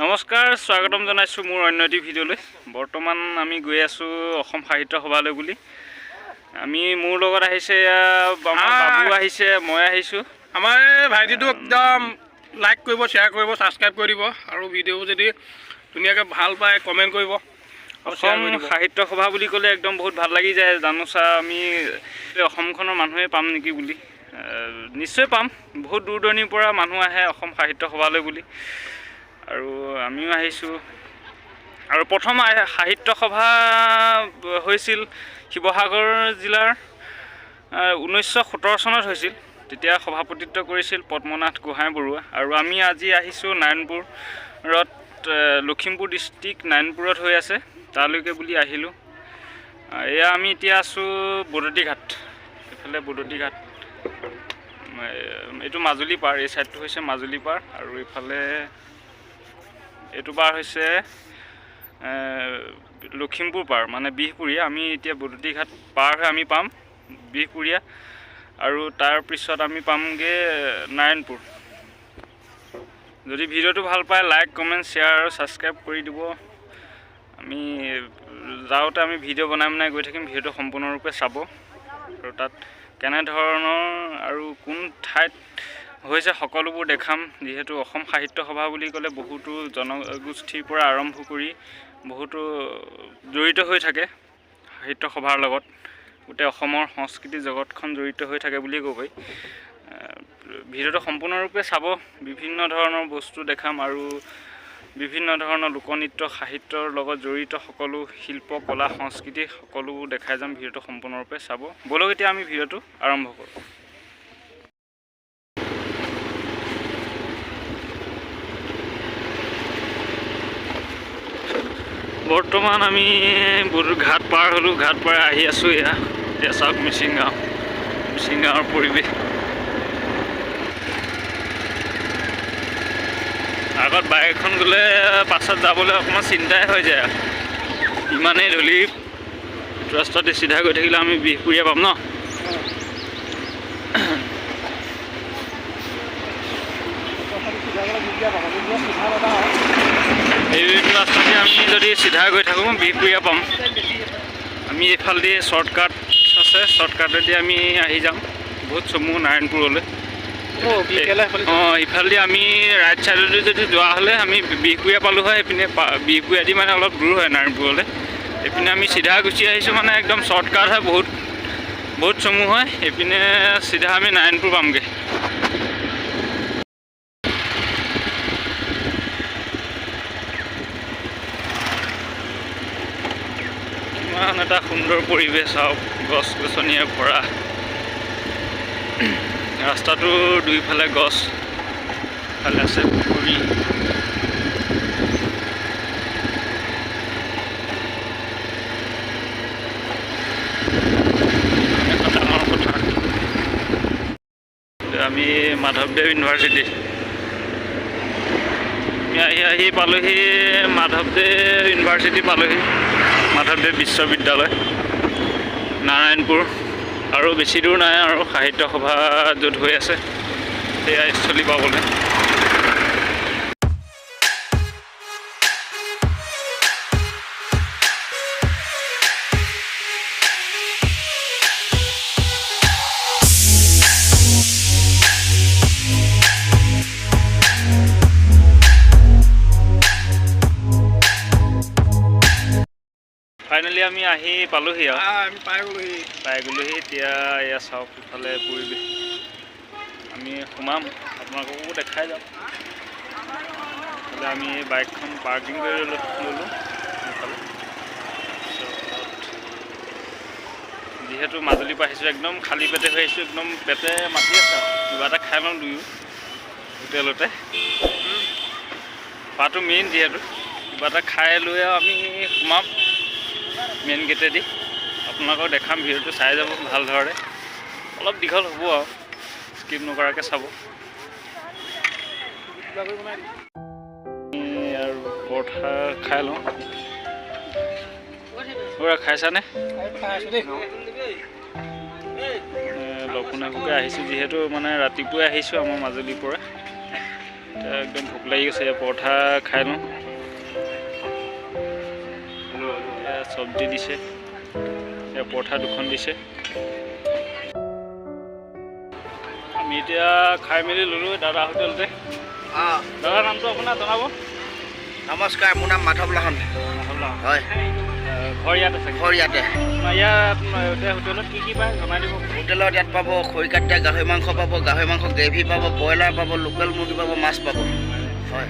নমস্কাৰ স্বাগতম জনাইছো মোৰ অন্য এটি ভিডিঅ'লৈ। বৰ্তমান আমি গৈ আছো অসম সাহিত্য সভালৈ বুলি। আমি মোৰ লগত আহিছে বাবু আহিছে, মই আহিছো। আমাৰ ভাইটিটো একদম লাইক কৰিব, শ্বেয়াৰ কৰিব, সাবস্ক্ৰাইব কৰি দিব আৰু ভিডিঅ' যদি ধুনীয়াকৈ ভাল পায় কমেণ্ট কৰিব। অসম সাহিত্য সভা বুলি ক'লে একদম বহুত ভাল লাগি যায়। জানোচা আমি অসমখনৰ মানুহে পাম নেকি বুলি। নিশ্চয় পাম। বহুত দূৰ দূৰণিৰ পৰা মানুহ আহে অসম সাহিত্য সভালৈ বুলি আৰু আমিও আহিছোঁ। আৰু প্ৰথম সাহিত্য সভা হৈছিল শিৱসাগৰ জিলাৰ 1917 চনত হৈছিল। তেতিয়া সভাপতিত্ব কৰিছিল পদ্মনাথ গোহাঁই বৰুৱা। আৰু আমি আজি আহিছোঁ নাৰায়ণপুৰত, লখিমপুৰ ডিষ্ট্ৰিক্ট নাৰায়ণপুৰত হৈ আছে, তালৈকে বুলি আহিলোঁ। এয়া আমি এতিয়া আছোঁ বদতি ঘাট। এইফালে বদতি ঘাট, এইটো মাজুলী পাৰ, এই ছাইডটো হৈছে মাজুলী পাৰ আৰু এইফালে এইটো পাৰ হৈছে লখিমপুৰ পাৰ, মানে বিহপুৰীয়া। আমি এতিয়া বদতি ঘাট পাৰ হৈ আমি পাম বিহপুৰীয়া আৰু তাৰ পিছত আমি পামগৈ নাৰায়ণপুৰ। যদি ভিডিঅ'টো ভাল পায় লাইক, কমেণ্ট, শ্বেয়াৰ আৰু ছাবস্ক্ৰাইব কৰি দিব। আমি যাওঁতে আমি ভিডিঅ' বনাই গৈ থাকিম। ভিডিঅ'টো সম্পূৰ্ণৰূপে চাব আৰু তাত কেনেধৰণৰ আৰু কোন ঠাইত হৈছে সকলোবোৰ দেখাম। যিহেতু অসম সাহিত্য সভা বুলি ক'লে বহুতো জনগোষ্ঠীৰ পৰা আৰম্ভ কৰি বহুতো জড়িত হৈ থাকে সাহিত্য সভাৰ লগত। গোটেই অসমৰ সংস্কৃতি জগতখন জড়িত হৈ থাকে বুলিয়ে ক'ব পাৰি। ভিডিঅ'টো সম্পূৰ্ণৰূপে চাব। বিভিন্ন ধৰণৰ বস্তু দেখাম আৰু বিভিন্ন ধৰণৰ লোকনৃত্য, সাহিত্যৰ লগত জড়িত সকলো শিল্প, কলা, সংস্কৃতি সকলোবোৰ দেখাই যাম। ভিডিঅ'টো সম্পূৰ্ণৰূপে চাব। ব'লক এতিয়া আমি ভিডিঅ'টো আৰম্ভ কৰোঁ। বৰ্তমান আমি ঘাট পাৰ হ'লোঁ। ঘাট পাৰ আহি আছোঁ। এতিয়া চাওক মিচিং গাঁৱৰ পৰিৱেশ। আগত বাইক এখন গ'লে পাছত যাবলৈ অকণমান চিন্তাই হৈ যায়। ইমানেই ধূলি, ৰাস্তাতে চিধা গৈ থাকিলে আমি বিহপুৰীয়া পাম ন। এইটো ৰাস্তাতে আমি যদি চিধা গৈ থাকোঁ বিহপুৰীয়া পাম। আমি এইফালেদি শ্বৰ্টকাট আছে, শ্বৰ্টকাটেদি আমি আহি যাম বহুত চমু নাৰায়ণপুৰলৈ। ইফালেদি আমি ৰাইট ছাইডেদি যদি যোৱা হ'লে আমি বিহপুৰীয়া পালোঁ হয়। সেইপিনে বিহপুৰীয়াদি মানে অলপ দূৰ হয় নাৰায়ণপুৰলৈ। এইপিনে আমি চিধা গুচি আহিছোঁ, মানে একদম শ্বৰ্টকাট হয়, বহুত চমু হয়। এইপিনে চিধা আমি নাৰায়ণপুৰ পামগৈ। ইমান এটা সুন্দৰ পৰিৱেশ চাওক, গছ গছনিৰে ভৰা। ৰাস্তাটোৰ দুইফালে গছ, ইফালে আছে পুখুৰী। এখন ডাঙৰ পথাৰ। আমি মাধৱদেৱ ইউনিভাৰ্চিটি আহি পালোহি। মাধৱদেৱ ইউনিভাৰ্চিটি পালোহি, মাধৱদেৱ বিশ্ববিদ্যালয় নাৰায়ণপুৰ। আৰু বেছি দূৰ নাই আৰু সাহিত্য সভা য'ত হৈ আছে সেয়া স্থলী পাবলৈ। ফাইনেলি আমি আহি পালোহি আৰু আমি পাই গ'লোহি। এতিয়া এয়া চাওক ইফালে পৰিৱেশ। আমি সোমাম, আপোনালোককো দেখাই যাম। আমি বাইকখন পাৰ্কিং কৰি ল'লোঁ এইফালে। যিহেতু মাজুলীৰ পৰা আহিছোঁ, একদম খালী পেটে হৈ আহিছোঁ, একদম পেটে মাতি আছে আৰু কিবা এটা খাই ল'ম দুয়ো হোটেলতে। খোৱাটো মেইন, যিহেতু কিবা এটা খাই লৈ আৰু আমি সোমাম মেইন গেটেদি। আপোনালোকক দেখাম, ভিডিঅ'টো চাই যাব ভাল ধৰণে। অলপ দীঘল হ'ব আৰু স্কিপ নকৰাকৈ চাব। আৰু পৰঠা খাই লওঁ। খাইছানে? লঘোণে ভোকে আহিছোঁ, যিহেতু মানে ৰাতিপুৱাই আহিছোঁ আমাৰ মাজুলীৰ পৰা। একদম ভোক লাগি গৈছে পৰঠা খাই লওঁ চব্জি দিছে পৰঠা দুখন দিছে আমি এতিয়া খাই মেলি ল'লোঁ দাদা হোটেলতে দাদাৰ নামটো আপোনাৰ জনাব নমস্কাৰ মোৰ নাম মাধৱ লাহন হয় ঘৰ ইয়াত আছে ঘৰ ইয়াতে ইয়াত হোটেলত কি পায় জনাই দিব হোটেলত ইয়াত পাব খৰিকাত গাহৰি মাংস পাব গাহৰি মাংস গ্ৰেভি পাব ব্ৰইলাৰ পাব লোকেল মুৰ্গী পাব মাছ পাব হয়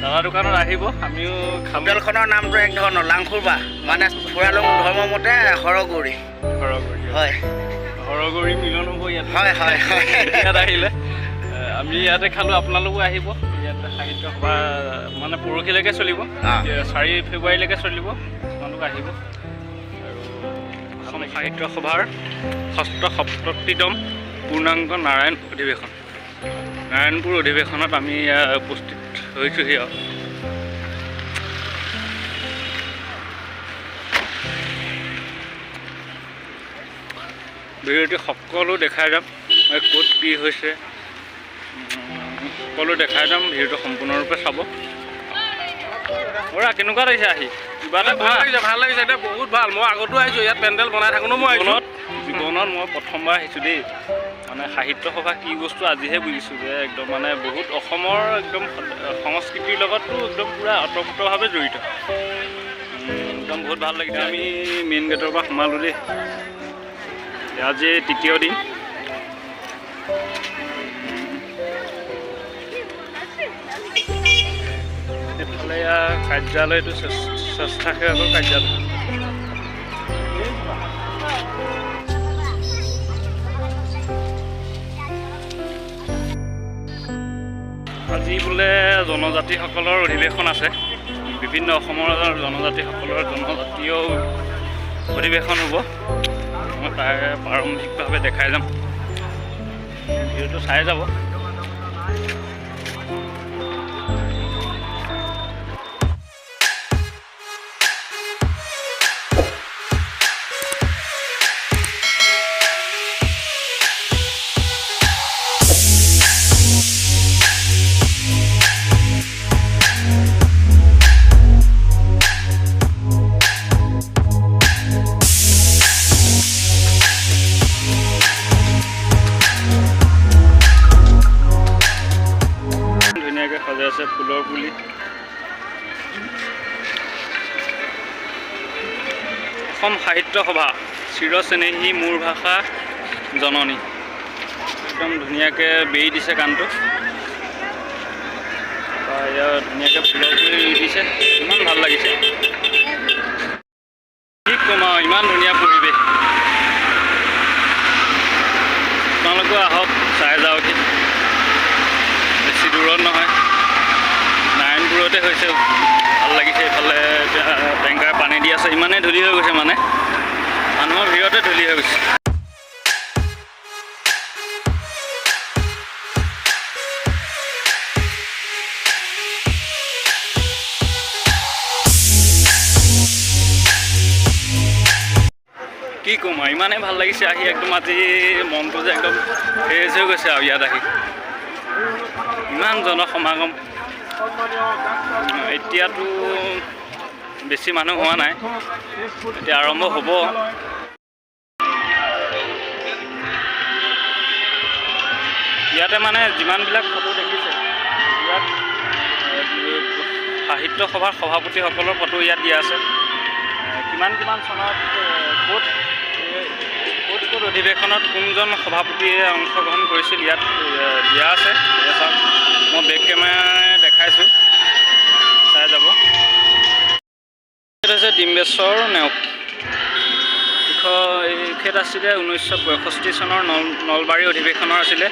দাদা দোকানত আহিব আমিও হোটেলখনৰ নামটো এক ধৰণৰ লাংখুৰবা মানে ফুৰালুং ধৰ্ম মতে সৰগুৰি হয় সৰগুৰি মিলন হ'ব ইয়াত হয় হয় হয় ইয়াত আহিলে আমি ইয়াতে খালোঁ আপোনালোকো আহিব ইয়াত সাহিত্য সভা মানে পৰহিলৈকে চলিব 4 ফেব্ৰুৱাৰীলৈকে চলিব আপোনালোক আহিব আৰু অসম সাহিত্য সভাৰ 677তম পূৰ্ণাংগ নাৰায়ণ অধিৱেশন নাৰায়ণপুৰ অধিৱেশনত আমি উপস্থিত হৈছোঁহি আৰু ভিডিঅ'টি সকলো দেখাই যাম ক'ত কি হৈছে সকলো দেখাই যাম ভিডিঅ'টো সম্পূৰ্ণৰূপে চাব ওৰা কেনেকুৱা লাগিছে আহি কিবা এটা ভাল লাগিছে এতিয়া বহুত ভাল মই আগতো আহিছোঁ ইয়াত পেণ্ডেল বনাই থাকোঁ মই জীৱনত মই প্ৰথমবাৰ আহিছোঁ দেই মানে সাহিত্য সভা কি বস্তু আজিহে বুজিছোঁ যে একদম মানে বহুত অসমৰ একদম সংস্কৃতিৰ লগতো একদম পূৰা অতপ্ৰোতভাৱে জড়িত একদম বহুত ভাল লাগিছে আমি মেইন গেটৰ পৰা সোমালোঁ দেই আজি তৃতীয় দিন এইফালে কাৰ্যালয়টো স্বেচ্ছাসেৱকৰ কাৰ্যালয় আজি বোলে জনজাতিসকলৰ অধিৱেশন আছে বিভিন্ন অসমৰ জনজাতিসকলৰ জনজাতীয় অধিৱেশন হ'ব মই তাৰ প্ৰাৰম্ভিকভাৱে দেখাই যাম ভিডিঅ'টো চাই যাব আছে ফুলৰ পুলি অসম সাহিত্য সভা চিৰচেনেহী মোৰ ভাষা জননী একদম ধুনীয়াকৈ বেৰি দিছে গানটো ইয়াত ধুনীয়াকৈ ফুলৰ পুলি ৰুই দিছে ইমান ভাল লাগিছে কি ক'ম আৰু ইমান ধুনীয়া পৰিৱেশ আপোনালোকেও আহক চাই যাওকহি বেছি দূৰত নহয় নাৰায়ণপুৰতে হৈছে ভাল লাগিছে এইফালে এতিয়া টেংকাৰ পানী দি আছে ইমানেই ধূলি হৈ গৈছে মানে মানুহৰ ভিৰতে ধূলি হৈ গৈছে কি ক'ম আৰু ইমানেই ভাল লাগিছে আহি একদম আজি মনটো যে একদম ফ্ৰেছ হৈ গৈছে আৰু ইয়াত আহি ইমান জনসমাগম এতিয়াতো বেছি মানুহ হোৱা নাই এতিয়া আৰম্ভ হ'ব ইয়াতে মানে যিমানবিলাক ফটো দেখিছে ইয়াত সাহিত্য সভাৰ সভাপতিসকলৰ ফটো ইয়াত দিয়া আছে কিমান চনত ক'ত অধিৱেশনত কোনজন সভাপতিয়ে অংশগ্ৰহণ কৰিছিল ইয়াত দিয়া আছে চাওক মই বেক কেমেৰাই দেখাইছোঁ চাই যাব হৈছে ডিম্বেশ্বৰ নেওগ এখেত আছিলে 1965 চনৰ নলবাৰী অধিৱেশনৰ আছিলে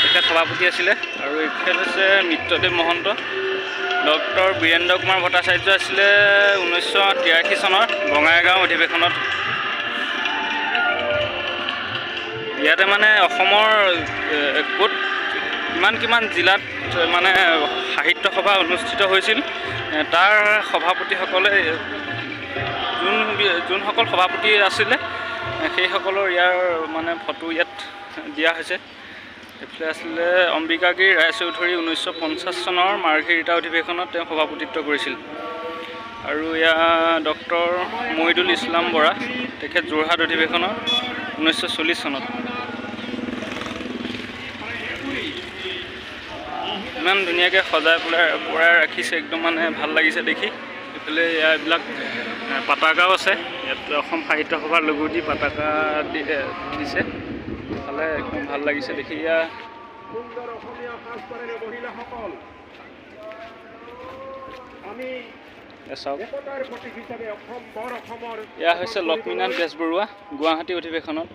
তেখেত সভাপতি আছিলে আৰু এখেত হৈছে মিত্ৰদেৱ মহন্ত ডক্টৰ বীৰেন্দ্ৰ কুমাৰ ভট্টাচাৰ্য আছিলে 1983 চনৰ বঙাইগাঁও অধিৱেশনত ইয়াতে মানে অসমৰ ক'ত কিমান জিলাত মানে সাহিত্য সভা অনুষ্ঠিত হৈছিল তাৰ সভাপতিসকলে যোনসকল সভাপতি আছিলে সেইসকলৰ ইয়াৰ মানে ফটো ইয়াত দিয়া হৈছে এইফালে আছিলে অম্বিকাগিৰি ৰায়চৌধুৰী 1950 চনৰ মাৰ্ঘেৰিটা অধিৱেশনত তেওঁ সভাপতিত্ব কৰিছিল। আৰু এয়া ডক্টৰ মহিদুল ইছলাম বৰা, তেখেত যোৰহাট অধিৱেশনত 1940 চনত। ইমান ধুনীয়াকৈ সজাই পৰাই ৰাখিছে, একদম মানে ভাল লাগিছে দেখি। এইফালে এইবিলাক পতাকাও আছে, ইয়াত অসম সাহিত্য সভাৰ লগো দি পতাকা দিছে, ফালে একদম ভাল লাগিছে দেখি। চাওক, এয়া হৈছে লক্ষ্মীনাথ বেজবৰুৱা, গুৱাহাটী অধিৱেশনত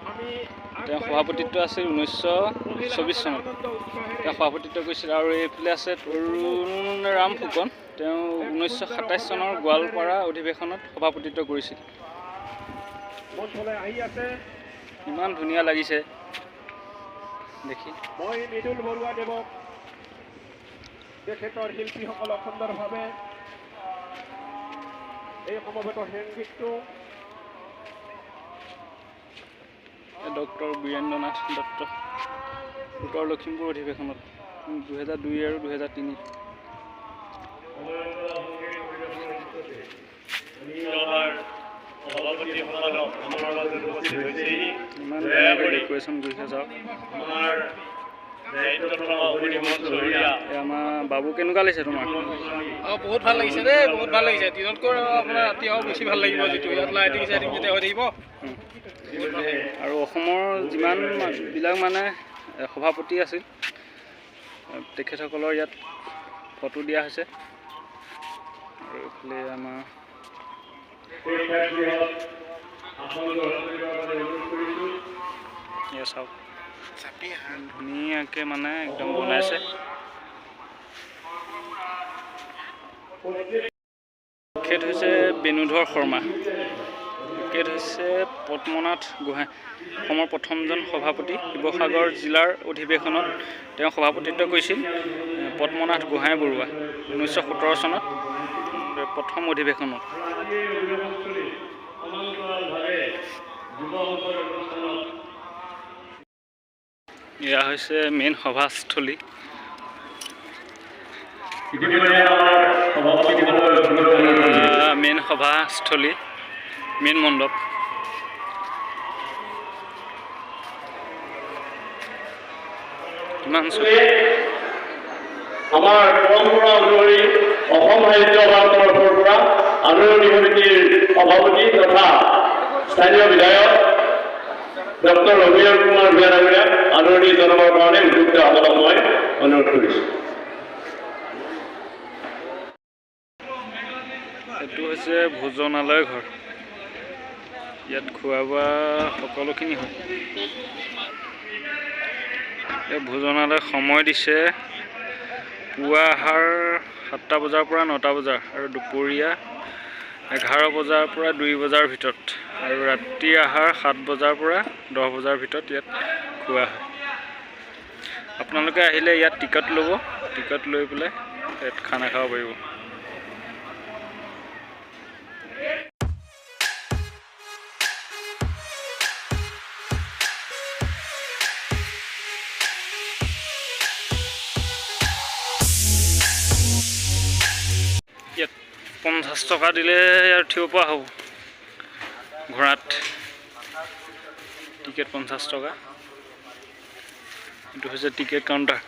তেওঁ সভাপতিত্ব আছিল 1924 চনত তেওঁ সভাপতিত্ব কৰিছিল। আৰু এইফালে আছে তৰুণ ৰাম ফুকন, তেওঁ 1927 চনৰ গোৱালপাৰা অধিৱেশনত সভাপতিত্ব কৰিছিল। ইমান ধুনীয়া লাগিছে দেখি। মই মৃদুল বৰুৱাদেৱক তেখেতৰ শিল্পীসকলক সুন্দৰভাৱে এই সমবেত সংগীতটো ডক্টৰ বীৰেন্দ্ৰনাথ দত্ত, উত্তৰ লখিমপুৰ অধিৱেশনত 2002 আৰু 2003। ইমান ধুনীয়াকৈ ডেকৰেশ্যন কৰিছে চাওক। আমাৰ বাবু কেনেকুৱা লাগিছে তোমাৰ? বহুত ভাল লাগিছে দেই, বহুত ভাল লাগিছে। দিনতকৈ আপোনাৰ ৰাতি আৰু বেছি ভাল লাগিব, যিটো ইয়াত লাইটিং চাইটিং যেতিয়া হৈ থাকিব। আৰু অসমৰ যিমানবিলাক মানে সভাপতি আছিল, তেখেতসকলৰ ইয়াত ফটো দিয়া হৈছে। আৰু এইফালে আমাৰ চাওক, ধুনীয়াকৈ মানে একদম বনাইছে। তেখেত হৈছে বেণুধৰ শৰ্মা, তেখেত হৈছে পদ্মনাথ গোহাঁই, অসমৰ প্ৰথমজন সভাপতি। শিৱসাগৰ জিলাৰ অধিৱেশনত তেওঁ সভাপতিত্ব কৰিছিল। পদ্মনাথ গোহাঁই বৰুৱা 1917 চনত প্ৰথম অধিৱেশনত। এয়া হৈছে মেইন সভাস্থলী। মেইন সভাস্থলী, মেইন মণ্ডপ। কিমান আমাৰ পৰম্পৰা অনুসৰি অসম সাহিত্য সভাৰ তৰফৰ পৰা আদৰণি সমিতিৰ সভাপতি তথা স্থানীয় বিধায়ক ডক্টৰ ৰবীন্দ্ৰ কুমাৰ ভূঞা ডাঙৰীয়াক আদৰণি জনাবৰ কাৰণে উপযুক্ত আদালত মই অনুৰোধ কৰিছোঁ। এইটো হৈছে ভোজনালয় ঘৰ, ইয়াত খোৱা বোৱা সকলোখিনি হয়। এই ভোজনালয় সময় দিছে পুৱা আহাৰ 7টা বজাৰ পৰা 9টা বজাৰ, আৰু দুপৰীয়া 11 বজাৰ পৰা 2 বজাৰ ভিতৰত, আৰু ৰাতি আহাৰ 7 বজাৰ পৰা 10 বজাৰ ভিতৰত ইয়াত খোৱা হয়। আপোনালোকে আহিলে ইয়াত টিকট ল'ব, টিকট লৈ পেলাই ইয়াত খানা খাব পাৰিব। ইয়াত 50 টকা দিলে ইয়াত উঠিব পৰা হ'ব। ঘোঁৰাত টিকেট 50 টকা। এইটো হৈছে টিকেট কাউণ্টাৰ।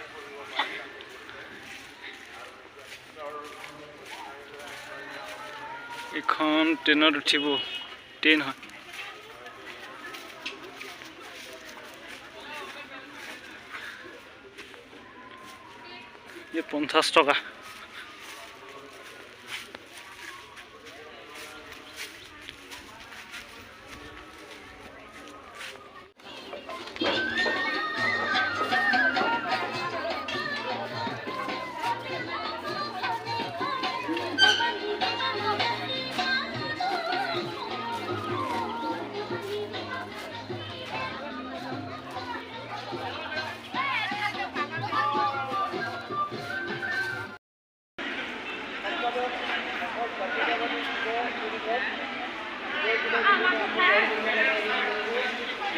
এইখন ট্ৰেইনত উঠিব, ট্ৰেইন হয়। এই 50 টকা।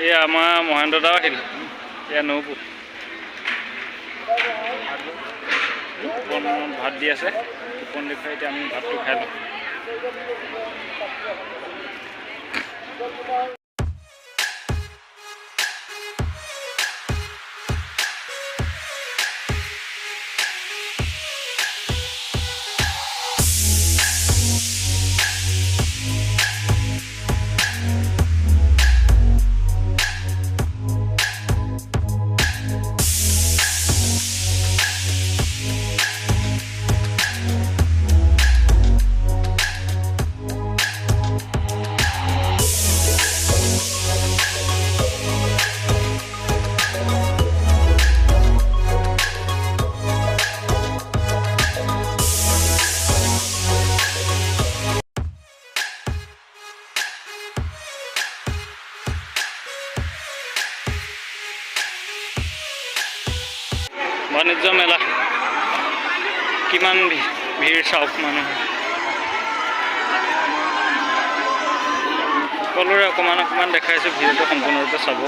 এই আমাৰ মহেন্দ্ৰ দাও আহিল, এয়া নৌপুৰ। ভাত দি আছে টোপন দেখুৱাই এতিয়া আমি ভাতটো খাই লওঁ বাণিজ্য মেলা কিমান ভিৰ চাওক মানুহ সকলোৰে অকণমান অকণমান দেখাইছোঁ ভিডিঅ'টো সম্পূৰ্ণৰূপে চাব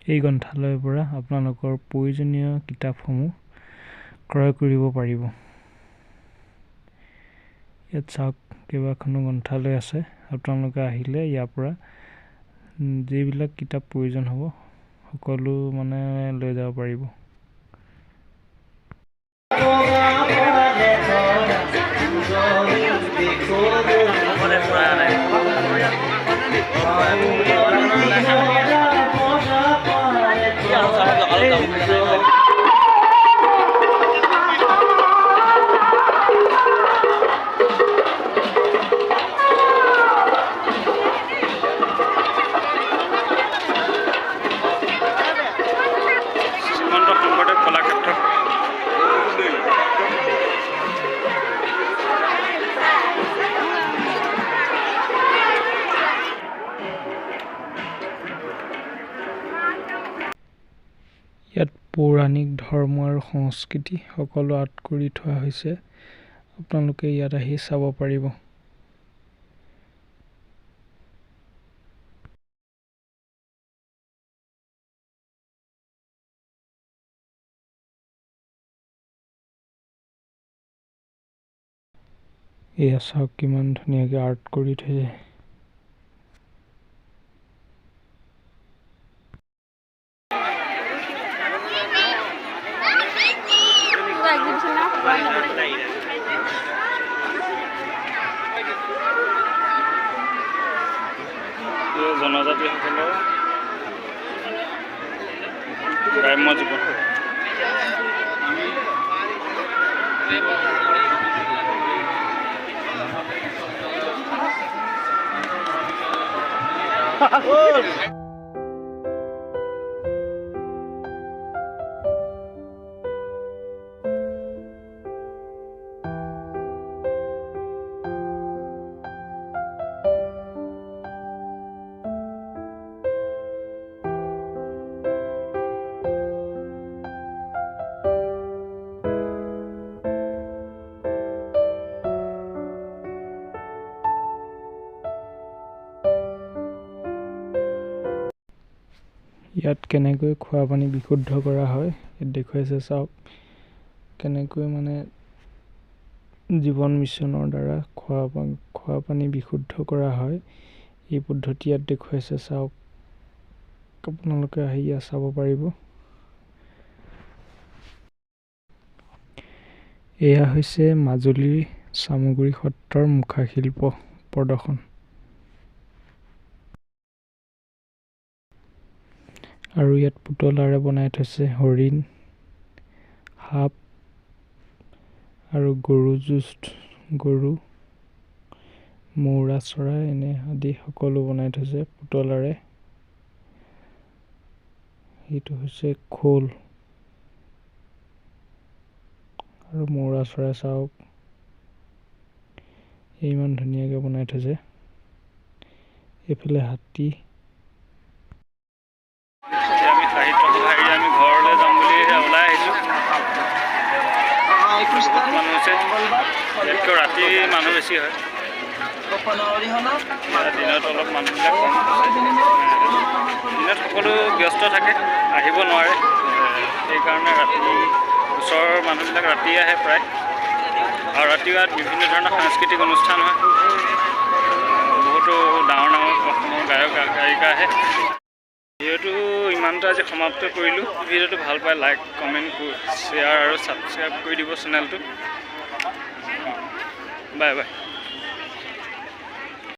এই গ্ৰন্থালয়ৰ পৰা আপোনালোকৰ প্ৰয়োজনীয় কিতাপসমূহ ক্ৰয় কৰিব পাৰিব ইয়াত চাওক কেইবাখনো গ্ৰন্থালয় আছে আপোনালোকে আহিলে ইয়াৰ পৰা যিবিলাক কিতাপ প্ৰয়োজন হ'ব সকলো মানে লৈ যাব পাৰিব ইয়াত পৌৰাণিক ধৰ্ম আৰু সংস্কৃতি সকলো আৰ্ট কৰি থোৱা হৈছে আপোনালোকে ইয়াত আহি চাব পাৰিব এয়া চাওক কিমান ধুনীয়াকৈ আৰ্ট কৰি থৈছে জনজাতিসকলৰ গ্ৰাম্য জীৱন ইয়াত কেনেকৈ খোৱা পানী বিশুদ্ধ কৰা হয় ইয়াত দেখুৱাইছে চাওক কেনেকৈ মানে জীৱন মিছনৰ দ্বাৰা খোৱা পানী বিশুদ্ধ কৰা হয় এই পদ্ধতি ইয়াত দেখুৱাইছে চাওক আপোনালোকে আহি ইয়াত চাব পাৰিব এয়া হৈছে মাজুলীৰ চামগুৰি সত্ৰৰ মুখাশিল্প প্ৰদৰ্শন আৰু ইয়াত পুতলাৰে বনাই থৈছে হৰিণ সাপ আৰু গৰু মৌৰা চৰাই এনে আদি সকলো বনাই থৈছে পুতলাৰে এইটো হৈছে খোল আৰু মৌৰা চৰাই চাওক ইমান ধুনীয়াকৈ বনাই থৈছে এইফালে হাতী আমি ঘৰলৈ যাম বুলি ওলাই আহিছোঁ বহুত মানুহ হৈছে ইয়াতকৈ ৰাতি মানুহ বেছি হয় দিনত অলপ মানুহবিলাক কম দিনত সকলো ব্যস্ত থাকে আহিব নোৱাৰে সেইকাৰণে ৰাতি ওচৰৰ মানুহবিলাক ৰাতি আহে প্ৰায় আৰু ৰাতি ইয়াত বিভিন্ন ধৰণৰ সাংস্কৃতিক অনুষ্ঠান হয় বহুতো ডাঙৰ ডাঙৰ অসমৰ গায়ক গায়িকা আহে ভিডিঅ'টো ইমানটো আজি সমাপ্ত কৰিলোঁ ভিডিঅ'টো ভাল পাই লাইক কমেণ্ট শ্বেয়াৰ আৰু ছাবস্ক্ৰাইব কৰি দিব চেনেলটো বাই বাই